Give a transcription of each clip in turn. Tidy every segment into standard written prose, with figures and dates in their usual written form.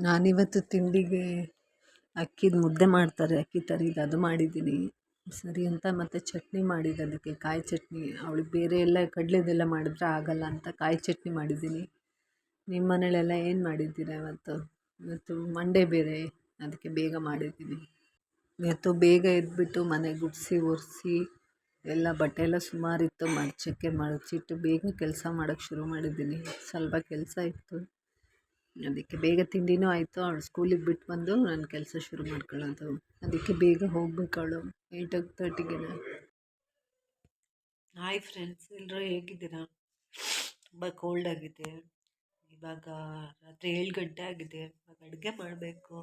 ನಾನಿವತ್ತು ತಿಂಡಿಗೆ ಅಕ್ಕಿದು ಮುದ್ದೆ ಮಾಡ್ತಾರೆ, ಅಕ್ಕಿ ತರಿದು ಅದು ಮಾಡಿದ್ದೀನಿ ಸರಿ ಅಂತ. ಮತ್ತು ಚಟ್ನಿ ಮಾಡಿದ್ದೆ, ಅದಕ್ಕೆ ಕಾಯಿ ಚಟ್ನಿ. ಅವಳಿಗೆ ಬೇರೆ ಎಲ್ಲ ಕಡಲೆದೆಲ್ಲ ಮಾಡಿದ್ರೆ ಆಗಲ್ಲ ಅಂತ ಕಾಯಿ ಚಟ್ನಿ ಮಾಡಿದ್ದೀನಿ. ನಿಮ್ಮ ಮನೇಲೆಲ್ಲ ಏನು ಮಾಡಿದ್ದೀರಾ ಇವತ್ತು ಮಂಡೇ ಬೇರೆ, ಅದಕ್ಕೆ ಬೇಗ ಮಾಡಿದ್ದೀನಿ. ಇವತ್ತು ಬೇಗ ಎದ್ಬಿಟ್ಟು ಮನೆ ಗುಡಿಸಿ ಒರೆಸಿ ಎಲ್ಲ ಬಟ್ಟೆ ಎಲ್ಲ ಸುಮಾರಿತ್ತು, ಮಡಚಿಟ್ಟು ಬೇಗ ಕೆಲಸ ಮಾಡೋಕ್ಕೆ ಶುರು ಮಾಡಿದ್ದೀನಿ. ಸ್ವಲ್ಪ ಕೆಲಸ ಇತ್ತು, ಅದಕ್ಕೆ ಬೇಗ ತಿಂಡಿನೂ ಆಯಿತು. ಅವಳು ಸ್ಕೂಲಿಗೆ ಬಿಟ್ಟು ಬಂದು ನಾನು ಕೆಲಸ ಶುರು ಮಾಡ್ಕೊಳ್ಳೋದು, ಅದಕ್ಕೆ ಬೇಗ ಹೋಗ್ಬೇಕು ಅವಳು 8:30ಗೆ. ಹಾಯ್ ಫ್ರೆಂಡ್ಸ್, ಎಲ್ಲರೂ ಹೇಗಿದ್ದೀರಾ? ತುಂಬ ಕೋಲ್ಡ್ ಆಗಿದೆ. ಇವಾಗ ರಾತ್ರಿ 7 ಗಂಟೆ ಆಗಿದೆ. ಇವಾಗ ಅಡುಗೆ ಮಾಡಬೇಕು.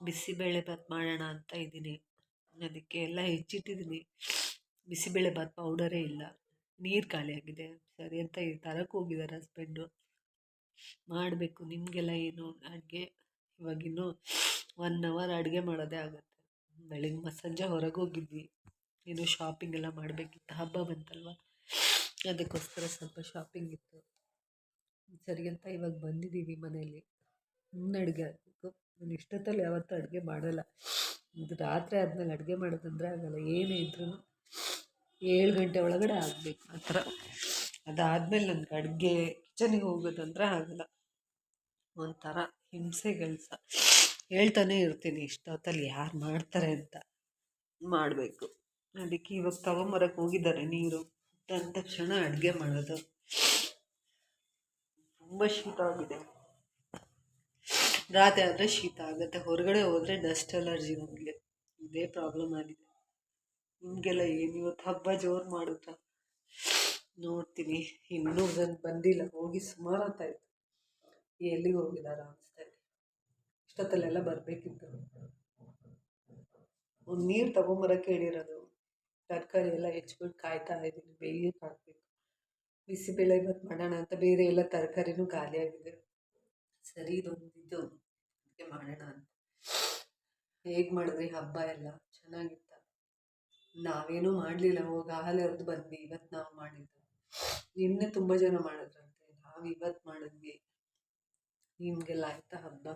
ಬಿಸಿಬೇಳೆಭಾತ್ ಮಾಡೋಣ ಅಂತ ಇದ್ದೀನಿ. ಅದಕ್ಕೆ ಎಲ್ಲ ಹೆಚ್ಚಿಟ್ಟಿದ್ದೀನಿ. ಬಿಸಿಬೇಳೆಭಾತ್ ಪೌಡರೇ ಇಲ್ಲ, ನೀರು ಖಾಲಿ ಆಗಿದೆ. ಸರಿ ಅಂತ ತರಕ್ಕೆ ಹೋಗಿದ್ದಾರೆ ಹಸ್ಬೆಂಡು. ಮಾಡಬೇಕು. ನಿಮಗೆಲ್ಲ ಏನು ಅಡುಗೆ? ಇವಾಗಿನ್ನೂ 1 ಅವರ್ ಅಡುಗೆ ಮಾಡೋದೇ ಆಗುತ್ತೆ. ಬೆಳಗ್ಗೆ ಸಂಜೆ ಹೊರಗೆ ಹೋಗಿದ್ವಿ, ಏನು ಶಾಪಿಂಗ್ ಎಲ್ಲ ಮಾಡಬೇಕಿತ್ತು, ಹಬ್ಬ ಬಂತಲ್ವ, ಅದಕ್ಕೋಸ್ಕರ ಸ್ವಲ್ಪ ಶಾಪಿಂಗ್ ಇತ್ತು. ಸರಿ ಅಂತ ಇವಾಗ ಬಂದಿದ್ದೀವಿ ಮನೆಯಲ್ಲಿ. ಇನ್ನು ಅಡುಗೆ ಆಗಬೇಕು. ನಾನು ಇಷ್ಟೊತ್ತಲ್ಲಿ ಯಾವತ್ತೂ ಅಡುಗೆ ಮಾಡಲ್ಲ. ಇದು ರಾತ್ರಿ ಆದಮೇಲೆ ಅಡುಗೆ ಮಾಡೋದಂದರೆ ಆಗಲ್ಲ. ಏನೇ ಇದ್ರೂ 7 ಗಂಟೆ ಒಳಗಡೆ ಆಗಬೇಕು ಆ ಥರ. ಅದಾದಮೇಲೆ ನನಗೆ ಅಡುಗೆ ಕಿಚನಿಗೆ ಹೋಗೋದಂದ್ರೆ ಆಗಲ್ಲ. ಒಂಥರ ಹಿಂಸೆ ಕೆಲಸ. ಹೇಳ್ತಾನೆ ಇರ್ತೀನಿ ಇಷ್ಟೊತ್ತಲ್ಲಿ ಯಾರು ಮಾಡ್ತಾರೆ ಅಂತ. ಮಾಡಬೇಕು. ಅದಕ್ಕೆ ಇವಾಗ ತಗೊಂಬರಕ್ಕೆ ಹೋಗಿದ್ದಾರೆ ನೀರು. ತಂದ ತಕ್ಷಣ ಅಡುಗೆ ಮಾಡೋದು. ತುಂಬ ಶೀತ ಆಗಿದೆ. ರಾತ್ರಿ ಆದರೆ ಶೀತ ಆಗುತ್ತೆ, ಹೊರಗಡೆ ಹೋದರೆ ಡಸ್ಟ್ ಅಲರ್ಜಿ. ನಮಗೆ ಇದೇ ಪ್ರಾಬ್ಲಮ್ ಆಗಿದೆ. ನಿಮಗೆಲ್ಲ ಏನು ಇವತ್ತು ಹಬ್ಬ ಜೋರು ಮಾಡುತ್ತಾ? ನೋಡ್ತೀನಿ. ಇನ್ನೂ ಬಂದಿಲ್ಲ, ಹೋಗಿ ಸುಮಾರು ಹೊತ್ತಾಯ್ತು. ಎಲ್ಲಿಗೆ ಹೋಗಿದಾರ ಅನಿಸ್ತದೆ. ಇಷ್ಟೊತ್ತಲ್ಲೆಲ್ಲ ಬರಬೇಕಿತ್ತು. ಒಂದು ನೀರು ತಗೊಂಬರಕ್ಕೆ ಹೇಳಿರೋದು. ತರಕಾರಿ ಎಲ್ಲ ಹೆಚ್ಚಿಬಿಟ್ಟು ಕಾಯ್ತಾ ಇದ್ದೀನಿ, ಬೇಯಕ್ಕೆ ಹಾಕಬೇಕು. ಬಿಸಿಬೇಳೆಭಾತ್ ಮಾಡೋಣ ಅಂತ ಬೇರೆ ಎಲ್ಲ ತರಕಾರಿನೂ ಖಾಲಿಯಾಗಿದೆ. ಸರಿ ಇದೊಂದಿದ್ದು ಅದಕ್ಕೆ ಮಾಡೋಣ ಅಂತ. ಹೇಗೆ ಮಾಡಿದ್ರಿ ಹಬ್ಬ ಎಲ್ಲ? ಚೆನ್ನಾಗಿತ್ತ? ನಾವೇನೂ ಮಾಡಲಿಲ್ಲ, ಹೋಗಿ ಹಾಲು ಎರೆದು ಬಂದ್ವಿ. ಇವತ್ತು ನಾವು ಮಾಡಿದ್ದು. ನಿನ್ನೆ ತುಂಬ ಜನ ಮಾಡಿದ್ರಂತೆ, ನಾವು ಇವತ್ತು ಮಾಡಿದ್ವಿ. ನಿಮಗೆಲ್ಲ ಆಯ್ತಾ ಹಬ್ಬ?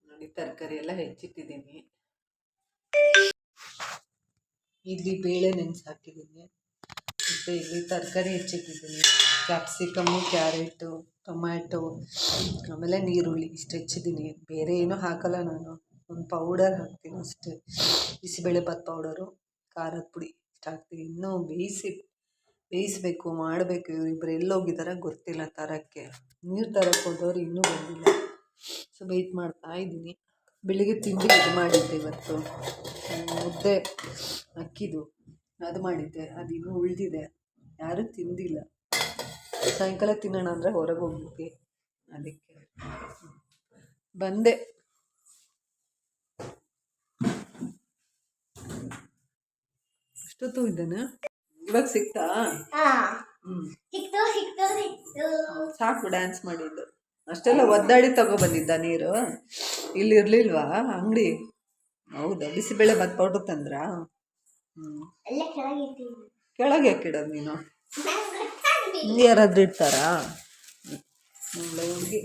ನೋಡಿ, ತರಕಾರಿ ಎಲ್ಲ ಹೆಚ್ಚಿಟ್ಟಿದ್ದೀನಿ. ಇಲ್ಲಿ ಬೇಳೆ ನೆನೆಸಿ ಹಾಕಿದ್ದೀನಿ, ಮತ್ತು ಇಲ್ಲಿ ತರಕಾರಿ ಹೆಚ್ಚಿಟ್ಟಿದ್ದೀನಿ. ಕ್ಯಾಪ್ಸಿಕಮ್ಮು, ಕ್ಯಾರೆಟು, ಟೊಮ್ಯಾಟೊ, ಆಮೇಲೆ ನೀರುಳ್ಳಿ ಇಷ್ಟು ಹೆಚ್ಚಿದ್ದೀನಿ. ಬೇರೆ ಏನೂ ಹಾಕಲ್ಲ ನಾನು. ಒಂದು ಪೌಡರ್ ಹಾಕ್ತೀನಿ ಅಷ್ಟೇ, ಬಿಸಿಬೇಳೆಭಾತ್ ಪೌಡರು, ಖಾರದ ಪುಡಿ ಇಷ್ಟು ಹಾಕ್ತೀನಿ. ಇನ್ನೂ ಬೇಯಿಸಬೇಕು, ಮಾಡಬೇಕು. ಇವರಿಬ್ಬರು ಎಲ್ಲೋಗಿದ್ದಾರೆ ಗೊತ್ತಿಲ್ಲ ತರೋಕ್ಕೆ. ನೀರು ತರಕ್ಕೆ ಹೋದವ್ರು ಇನ್ನೂ ಬಂದಿಲ್ಲ. ಸೊ ವೆಯ್ಟ್ ಮಾಡ್ತಾ ಇದ್ದೀನಿ. ಬೆಳಿಗ್ಗೆ ತಿಂಡಿ ಇದು ಮಾಡಿದ್ದೆ ಇವತ್ತು, ಮುದ್ದೆ ಅಕ್ಕಿದು ಅದು ಮಾಡಿದ್ದೆ. ಅದು ಇನ್ನೂ ಉಳಿದಿದೆ, ಯಾರೂ ತಿಂದಿಲ್ಲ. ಸಾಯಂಕಾಲ ತಿನ್ನೋಣ ಅಂದರೆ ಹೊರಗೆ ಹೋಗ್ಬಿಟ್ಟು ಅದಕ್ಕೆ ಬಂದೆ. ಅಷ್ಟೊತ್ತು ಇದ್ದೇನೆ. ಇವಾಗ ಸಿಕ್ತಾ? ಸಾಕು ಡ್ಯಾನ್ಸ್ ಮಾಡಿದ್ದು. ಅಷ್ಟೆಲ್ಲ ಒದ್ದಾಡಿ ತಗೊಬಂದಿದ್ದ ನೀರು? ಇಲ್ಲಿ ಇರ್ಲಿಲ್ವಾ ಅಂಗಡಿ? ಹೌದಾ? ಬಿಸಿಬೇಳೆಭಾತ್ ಪೌಡ್ರ್ ತಂದ್ರಾ? ಕೆಳಗೆ ಯಾಕಿಡೋದು ನೀನು? ಯಾರಾದ್ರೂ ಇರ್ತಾರಾ? ಒಳ್ಳೆ ಹುಡುಗಿ.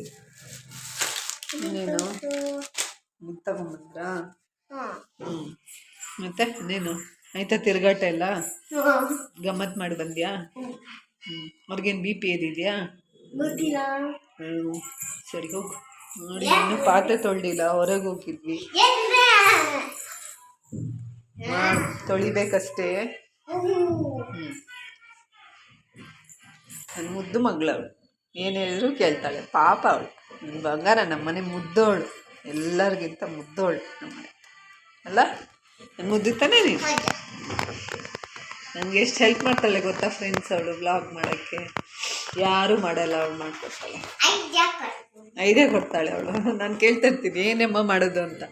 ಇನ್ನೇನು ಇದು ತಗೊಂಬಂದ್ರಾ? ಮತ್ತೆ ಇನ್ನೇನು ಆಯ್ತಾ ತಿರುಗಾಟ ಎಲ್ಲ? ಗಮ್ಮತ್ತು ಮಾಡಿ ಬಂದ್ಯಾ? ಅವ್ರಿಗೇನು BP ಏರಿದೆಯಾ? ಸರಿ ಹೋಗು. ನೋಡಿ, ಇನ್ನೂ ಪಾತ್ರೆ ತೊಳೆದಿಲ್ಲ, ಹೊರಗೆ ಹೋಗಿದ್ವಿ. ತೊಳಿಬೇಕಷ್ಟೇ. ನನ್ನ ಮುದ್ದು ಮಗಳವಳು, ಏನು ಹೇಳಿದ್ರು ಕೇಳ್ತಾಳೆ. ಪಾಪ ಅವಳು, ನನ್ನ ಬಂಗಾರ, ನಮ್ಮನೆ ಮುದ್ದೋಳು, ಎಲ್ಲರಿಗಿಂತ ಮುದ್ದೋಳು ನಮ್ಮನೆ ಅಲ್ಲ? ನನ್ನ ಮುದ್ದು ತಾನೇ ನೀನು? ನನಗೆ ಎಷ್ಟು ಹೆಲ್ಪ್ ಮಾಡ್ತಾಳೆ ಗೊತ್ತಾ ಫ್ರೆಂಡ್ಸ್ ಅವಳು ವ್ಲಾಗ್ ಮಾಡೋಕ್ಕೆ. ಯಾರೂ ಮಾಡಲ್ಲ, ಅವಳು ಮಾಡ್ಕೊಡ್ತಾಳೆ, ಐಡಿಯಾ ಕೊಡ್ತಾಳೆ ಅವಳು. ನಾನು ಕೇಳ್ತಾ ಇರ್ತೀನಿ ಏನಮ್ಮ ಮಾಡೋದು ಅಂತ,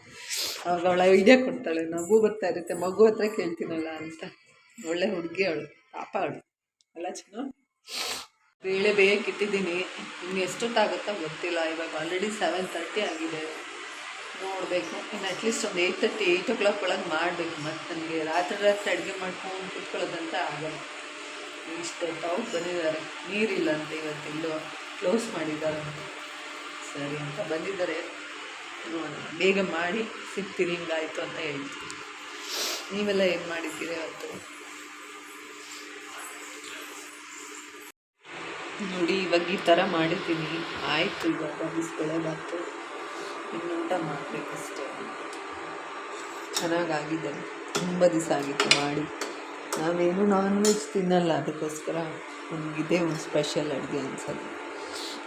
ಅವಾಗ ಅವಳು ಐಡಿಯಾ ಕೊಡ್ತಾಳೆ. ನಗು ಬರ್ತಾ ಇರುತ್ತೆ, ಮಗು ಹತ್ರ ಕೇಳ್ತೀನಲ್ಲ ಅಂತ. ಒಳ್ಳೆ ಹುಡುಗಿ ಅವಳು, ಪಾಪ ಅವಳು ಅಲ್ಲ ಚೆನ್ನ. ಬೇಳೆ ಬೇಯಕ್ಕೆ ಇಟ್ಟಿದ್ದೀನಿ, ಇನ್ನು ಎಷ್ಟೊತ್ತಾಗುತ್ತೋ ಗೊತ್ತಿಲ್ಲ. ಇವಾಗ ಆಲ್ರೆಡಿ 7:30 ಆಗಿದೆ. ನೋಡಬೇಕು, ಇನ್ನು ಅಟ್ಲೀಸ್ಟ್ ಒಂದು 8:30, 8 o'clock ಒಳಗೆ ಮಾಡಬೇಕು. ಮತ್ತು ನನಗೆ ರಾತ್ರಿ ಅಡುಗೆ ಮಾಡ್ಕೊಂಡು ಕುತ್ಕೊಳ್ಳೋದಂತ ಆಗಲ್ಲ. ಇಷ್ಟೊತ್ತು ಬಂದಿದ್ದಾರೆ, ನೀರಿಲ್ಲ ಅಂತ ಇವತ್ತೆಲ್ಲೋ ಕ್ಲೋಸ್ ಮಾಡಿದ್ದಾರೆ. ಸರಿ ಅಂತ ಬಂದಿದ್ದಾರೆ. ನೋಡೋಣ, ಬೇಗ ಮಾಡಿ ಸಿಗ್ತೀರಿ, ಹಿಂಗಾಯಿತು ಅಂತ ಹೇಳ್ತೀನಿ. ನೀವೆಲ್ಲ ಏನು ಮಾಡಿದ್ದೀರಿ ಅವತ್ತು? ನೋಡಿ ಇವಾಗ ಈ ಥರ ಮಾಡಿದ್ದೀನಿ. ಆಯಿತು, ಇವಾಗ ಬಿಸಿಬೇಳೆಬಾತು ಇನ್ನು ಊಟ ಮಾಡಬೇಕಷ್ಟೇ. ಚೆನ್ನಾಗಾಗಿದೆ, ತುಂಬ ದಿವಸ ಆಗಿತ್ತು ಮಾಡಿ. ನಾವೇನು ನಾನ್ ವೆಜ್ ತಿನ್ನಲ್ಲ, ಅದಕ್ಕೋಸ್ಕರ ನಮಗಿದೆ ಒಂದು ಸ್ಪೆಷಲ್ ಅಡುಗೆ ಅನ್ಸೋದು.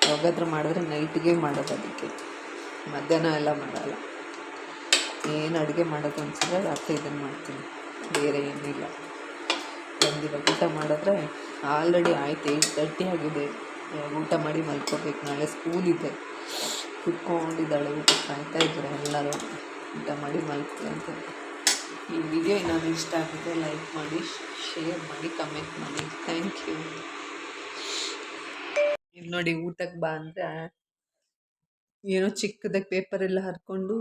ಯಾವಾಗಾದ್ರೂ ಮಾಡಿದ್ರೆ ನೈಟ್ಗೆ ಮಾಡೋದು, ಅದಕ್ಕೆ ಮಧ್ಯಾಹ್ನ ಎಲ್ಲ ಮಾಡಲ್ಲ. ಏನು ಅಡುಗೆ ಮಾಡೋದು ಅನ್ಸಿದ್ರೆ ರಾತ್ರಿ ಇದನ್ನು ಮಾಡ್ತೀನಿ, ಬೇರೆ ಏನಿಲ್ಲ. ಇವಾಗ ಊಟ ಮಾಡಿದ್ರೆ ಆಲ್ರೆಡಿ ಆಯ್ತು 8:30 ಆಗಿದೆ. ಊಟ ಮಾಡಿ ಮಲ್ಕೋಬೇಕು, ನಾಳೆ ಸ್ಕೂಲಿದೆ. ಕುತ್ಕೊಂಡಿದ್ದಾಳೆ, ಊಟ ಕಾಯ್ತಾ ಇದ್ದಾರೆ ಎಲ್ಲರೂ. ಊಟ ಮಾಡಿ ಮಲ್ಕೊಳ್ಳಿ ಅಂತ. ಈ ವಿಡಿಯೋ ಏನಾದರೂ ಇಷ್ಟ ಆಗಿದೆ ಲೈಕ್ ಮಾಡಿ, ಶೇರ್ ಮಾಡಿ, ಕಮೆಂಟ್ ಮಾಡಿ. Thank you. ಇದು ನೋಡಿ, ಊಟಕ್ಕೆ ಬಾ ಅಂದರೆ ಏನೋ ಚಿಕ್ಕದಾಗಿ ಪೇಪರೆಲ್ಲ ಹರ್ಕೊಂಡು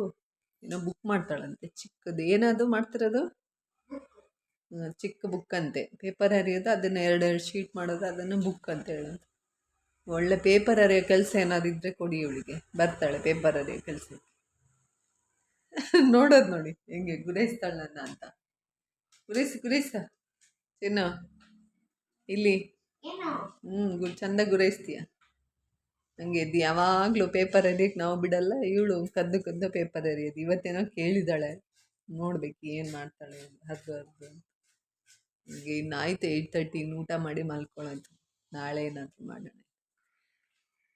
ಏನೋ ಬುಕ್ ಮಾಡ್ತಾಳಂತೆ. ಚಿಕ್ಕದು ಏನದು ಮಾಡ್ತಿರೋದು, ಚಿಕ್ಕ ಬುಕ್ ಅಂತೆ. ಪೇಪರ್ ಹರಿಯೋದು, ಅದನ್ನು 2 ಶೀಟ್ ಮಾಡೋದು, ಅದನ್ನು ಬುಕ್ ಅಂತ ಹೇಳೋದು. ಒಳ್ಳೆ ಪೇಪರ್ ಹರಿಯೋ ಕೆಲಸ ಏನಾದಿದ್ರೆ ಕೊಡಿ ಇವಳಿಗೆ, ಬರ್ತಾಳೆ ಪೇಪರ್ ಹರಿಯೋ ಕೆಲಸಕ್ಕೆ. ನೋಡೋದು ನೋಡಿ ಹೆಂಗೆ ಗುರೈಸ್ತಾಳೆ ನನ್ನ ಅಂತ. ಗುರೈಸ ಚಿನ್ನ ಇಲ್ಲಿ. ಚಂದ ಗುರೈಸ್ತೀಯ. ಹಂಗೆ ಎದ್ದು ಯಾವಾಗಲೂ ಪೇಪರ್ ಹರಿಯಕ್ಕೆ ನಾವು ಬಿಡಲ್ಲ, ಇವಳು ಕದ್ದು ಪೇಪರ್ ಹರಿಯೋದು. ಇವತ್ತೇನೋ ಕೇಳಿದಾಳೆ, ನೋಡ್ಬೇಕು ಏನು ಮಾಡ್ತಾಳೆ ಹರಿದು ಅಂತ. ಹೀಗೆ ಇನ್ನು ಆಯ್ತು 8:30, ಊಟ ಮಾಡಿ ಮಲ್ಕೊಳ್ಳೋದು. ನಾಳೆ ಏನಾದರೂ ಮಾಡೋಣ.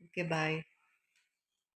ಓಕೆ, ಬಾಯ್.